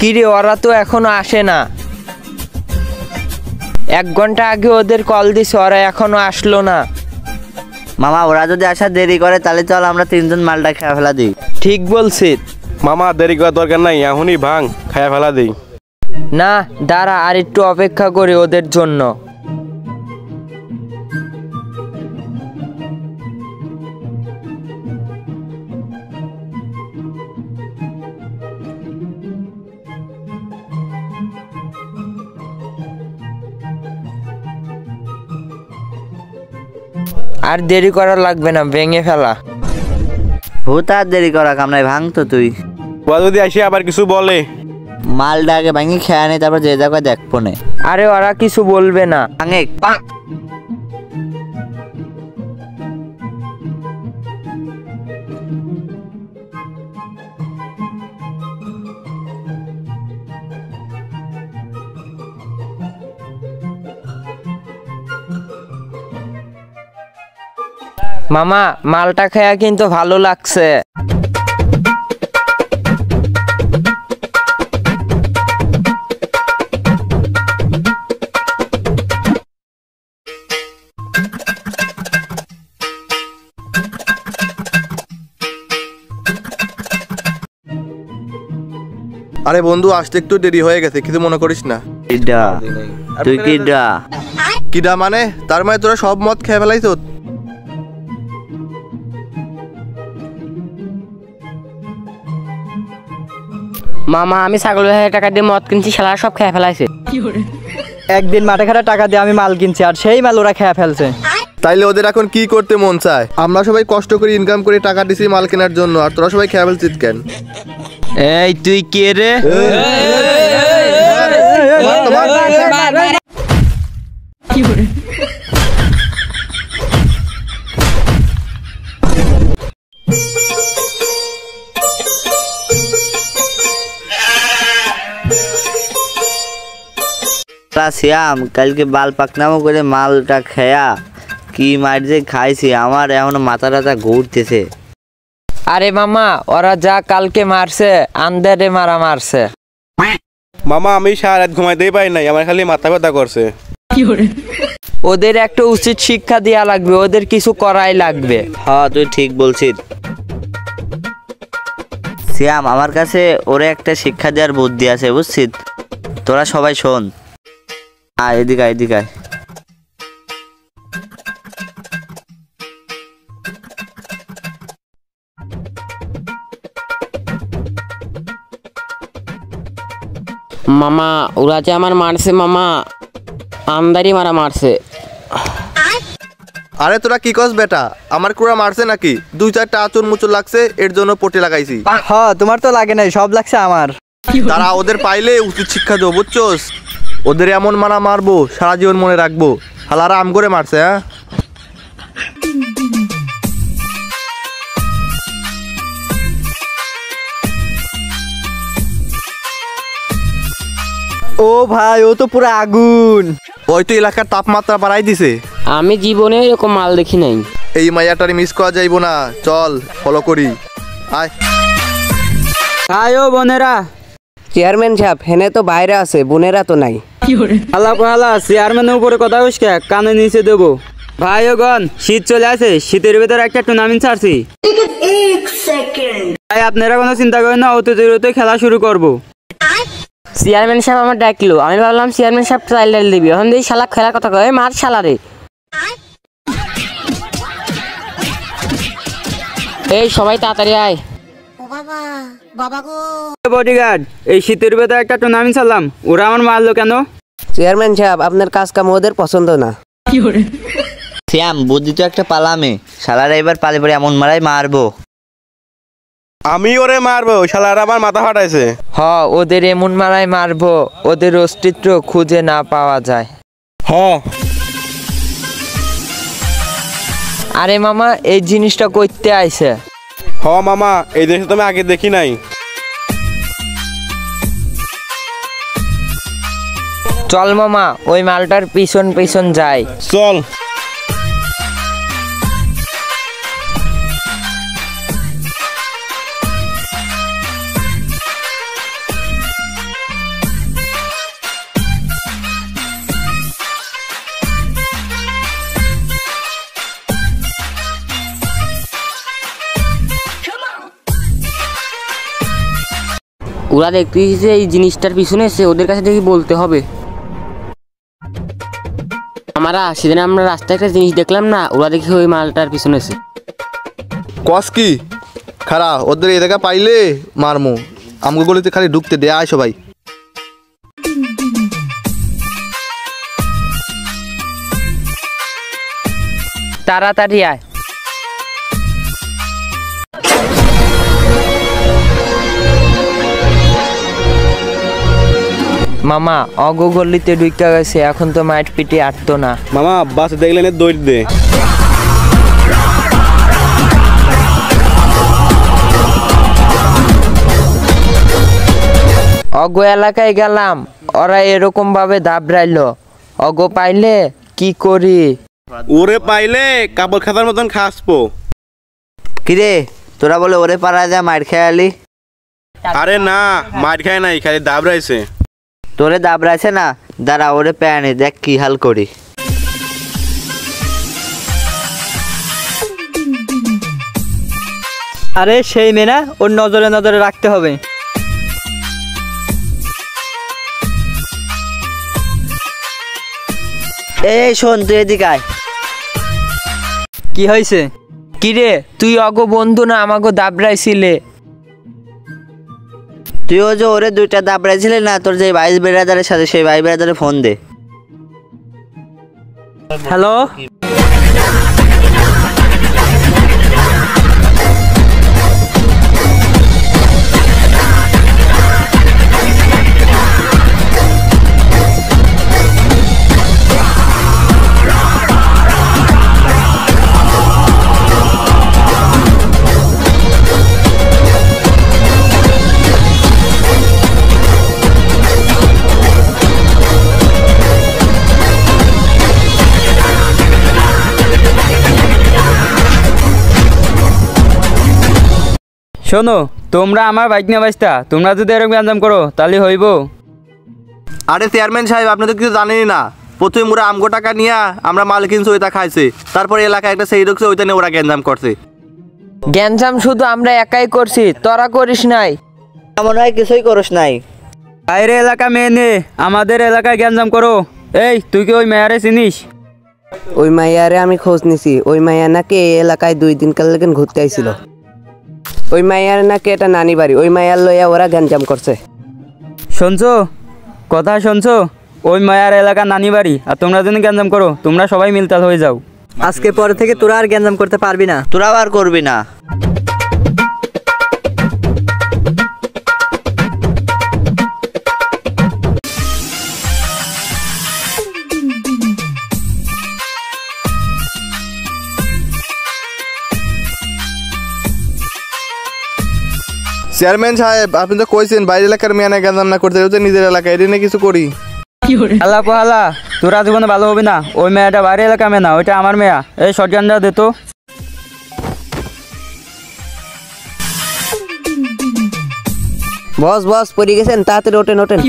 কিরে ওরা তো এখনো আসে না। 1 ঘন্টা আগে ওদের কল দিছে, ওরা এখনো আসলো না। মামা ওরা যদি আসা দেরি করে তাহলে চল আমরা 3 জন মালটা খেয়ে ফেলা দিই। ঠিক বলছিস মামা, দেরি করার দরকার নাই, এখনই ভাঙ খায়া ফেলা দেই। না দাঁড়া, আর একটু অপেক্ষা করি ওদের জন্য। আর দেরি করা লাগবে না, ভেঙে ফেলা। ভূত আর দেরি করা কাম নাই, ভাঙ তো তুই। ওরা যদি আসে আবার কিছু বলে, মালটা আগে ভাঙি খেয়ে নেই, তারপর যে জায়গায় দেখবো না। আরে ওরা কিছু বলবে না। ভাঙে মামা মালটা খায়া কিন্তু ভালো লাগছে। আরে বন্ধু, আসতে একটু দেরি হয়ে গেছে, কিছু মনে করিস না। তুই কিডা? কিডা মানে? তার মানে তোরা সব মদ খেয়ে ফেলাইছ? মামা আমি ছাগল টাকা দিয়ে মদ কিনছি, শালা সব খেয়ে ফেলাইছে। একদিন মাঠে ঘাটে টাকা দিয়ে আমি মাল কিনছি, আর সেই মাল ওরা খেয়ে ফেলছে। তাইলে ওদের এখন কি করতে মন চায়? আমরা সবাই কষ্ট করে ইনকাম করে টাকা দিছি মাল কেনার জন্য, আর তোরা সবাই খেয়ে ফেলছিস কেন? এই তুই কে রে? শ্যাম কালকে বাল পাকনামো করে মালটা খেয়া কি মার যে খাইছি, আমার এমন মাথা টাথা ঘুরতেছে। আরে মামা ওরা যা কালকে মারছে, আন্দারে মারা মারছে। মামা আমি সারা রাত ঘুমাইতেই পারি নাই, আমার খালি মাথা ব্যথা করছে। ওদের একটা উচিত শিক্ষা দেওয়া লাগবে, ওদের কিছু করাই লাগবে। হ্যাঁ তুই ঠিক বলছিস শ্যাম, আমার কাছে ওরে একটা শিক্ষা দেওয়ার বুদ্ধি আছে বুঝছিস। তোরা সবাই শোন, এদিকে এদিকে। মামা ওরা যে আমার মারছে মামা, আমদারি মারা মারছে। আরে তোরা কি কস বেটা? আমার কুড়া মারছে নাকি? 2-4টা আচর মুচুর লাগছে, এর জন্য পটি লাগাইছি। হ্যাঁ তোমার তো লাগে নাই, সব লাগছে আমার। তারা ওদের পাইলে উচিত শিক্ষা দেবো বুঝছোস। ওদের এমন মারা মারবো সারা জীবন মনে রাখবো। হালারা আম করে মারছে। হ্যাঁ ও ভাই, ও তো পুরো আগুন। ওই তো এলাকার তাপমাত্রা বাড়াই দিছে। আমি জীবনে এরকম মাল দেখি নাই। এই মাইয়াটারে মিস করা যাইবো না, চল ফলো করি। আয় আয় ও বোনেরা। চেয়ারম্যান সাহেব হেনে তো বাইরে আছে, বোনেরা তো নাই। হালা হালা চেয়ারম্যানের উপরে কথা উস্কে কানে নিচে দেবো। ভাই ও গন, শীত চলে আসে, শীতের ভিতরে একটা টুর্নামেন্ট ছাড়ছি। ভাই আপনারা কোনো চিন্তা করেন না, অতি খেলা শুরু করবো। চেয়ারম্যান সাহেব আমার ডাকলো, আমি ভাবলাম চেয়ারম্যান সাহেব ট্রাইলার দিবি, এখন দিয়ে শালা খেলার কথা কয়, মার শালারে। এই সবাই তাড়াতাড়ি আয়। বডিগার্ড, এই শীতের ভিতরে একটা টুর্নামেন্ট ছাড়লাম, ওরা আমার মারলো কেন? চেয়ারম্যান সাহেব আপনার কাজ কাম ওদের পছন্দ না। শ্যাম বুদ্ধি তো একটা পালামে, শালারা এবার পালে পরে এমন মারাই মারবো। আমি ওরে মারবো, শালারা আমার মাথা ফাটাইছে। হ ওদের এমন মারাই মারবো, ওদের অস্তিত্ব খুঁজে না পাওয়া যায়। হ্যাঁ আরে মামা এই জিনিসটা করতে আইছে। হ্যাঁ মামা, এই দেশে তো আমি আগে দেখি নাই। চল মামা ওই মালটার পিছন পিছন যাই। চল। ওরা দেখতেছি যে এই জিনিসটার পিছনে এসে ওদের কাছে দেখি বলতে হবে। আমরা সেদিন আমরা রাস্তায় একটা জিনিস দেখলাম না, ওরা দেখি ওই মালটার পিছনে এসে। কস কি খারা ওদের এই জায়গা পাইলে মারমু, আমগো গলিতে খালি ঢুকতে দে। আয় সবাই। তাড়াতাড়ি আয়। মামা অগো গল্লিতে ঢুকা গেছে, এখন তো মাইট পিটি আটতো না। মামা বাস দেখলেন দৌড় দে। অগো এলাকায় গেলাম, ওরা এরকম ভাবে দাবড়াইলো। অগো পাইলে কি করি? ওরে পাইলে কাপড় খাতার মতন খাসপো। কিরে তোরা বলে ওরে পারা যা মার খেয়ালি? আরে না, মার খায় নাই, খালি দাবড়াইছে। তোরে দাবড়াইছে না, দাঁড়া ওরে প্যানে দেখ কি হাল করি। আরে সেই মেয়ে না, ওর নজরে নজরে রাখতে হবে। এই শোন তুই এদিকে আয়। কি হয়েছে? কিরে তুই অগো বন্ধু না আমাগো দাবড়াইছিলে? তুইও যে ওরে দুইটা দাবড়াইছিলি না, তোর যে ভাই বেড়াদারের সাথে, সেই ভাই বেড়াদারে ফোন দে। হ্যালো, শোনো, তোমরা আমার বাইক নিয়ে বাঁচতা, তোমরা যদি এরকম গ্যাঞ্জাম করো তাহলে হইব। আরে চেয়ারম্যান সাহেব, আপনি তো কিছু জানেনই না। প্রথমে ওরা আমগো টাকা নিয়ে আমরা মাল কিনছি, ওইটা খাইছে। তারপরে এলাকায় একটা সেই ঢুকছে, ওইটা নিয়ে ওরা গ্যাঞ্জাম করছে। গ্যাঞ্জাম শুধু আমরা একাই করছি, তোরা করিস নাই। মনে হয় কিছুই করস নাই। বাইরে এলাকা মেয়ে নে আমাদের এলাকায় গ্যাঞ্জাম করো। এই তুই কি ওই মেয়ারে চিনিস? ওই মাইয়ারে আমি খোঁজ নিছি। ওই মাইয়া নাকি এই এলাকায় 2 দিন কাল লেগে ঘুরতে আইছিল। ওই মাইয়ার নাকি এটা নানি বাড়ি, ওই মাইয়ার লইয়া ওরা গ্যাঞ্জাম করছে। শুনছো কথা শুনছো? ওই মায়ার এলাকা নানি বাড়ি, আর তোমরা যদি গ্যাঞ্জাম করো তোমরা সবাই মিলতাল হয়ে যাও। আজকে পরে থেকে তোরা আর গ্যাঞ্জাম করতে পারবি না। তোরা আর করবি না। চেয়ারম্যান সাহেব, আপনি তো কইছেন বাইরের এলাকার মেয়ে না গ্যাঞ্জাম না করতে, ওদের নিজের এলাকায় এটা নিয়ে কিছু করি। আল্লাহ পাহালা, তোরা জীবনে ভালো হবে না। ওই মেয়েটা বাইরে এলাকা মেয়ে না, ওইটা আমার মেয়া। এই শটগানটা দে তো। বস বস পড়ে গেছেন, তাড়াতাড়ি ওঠেন ওঠেন।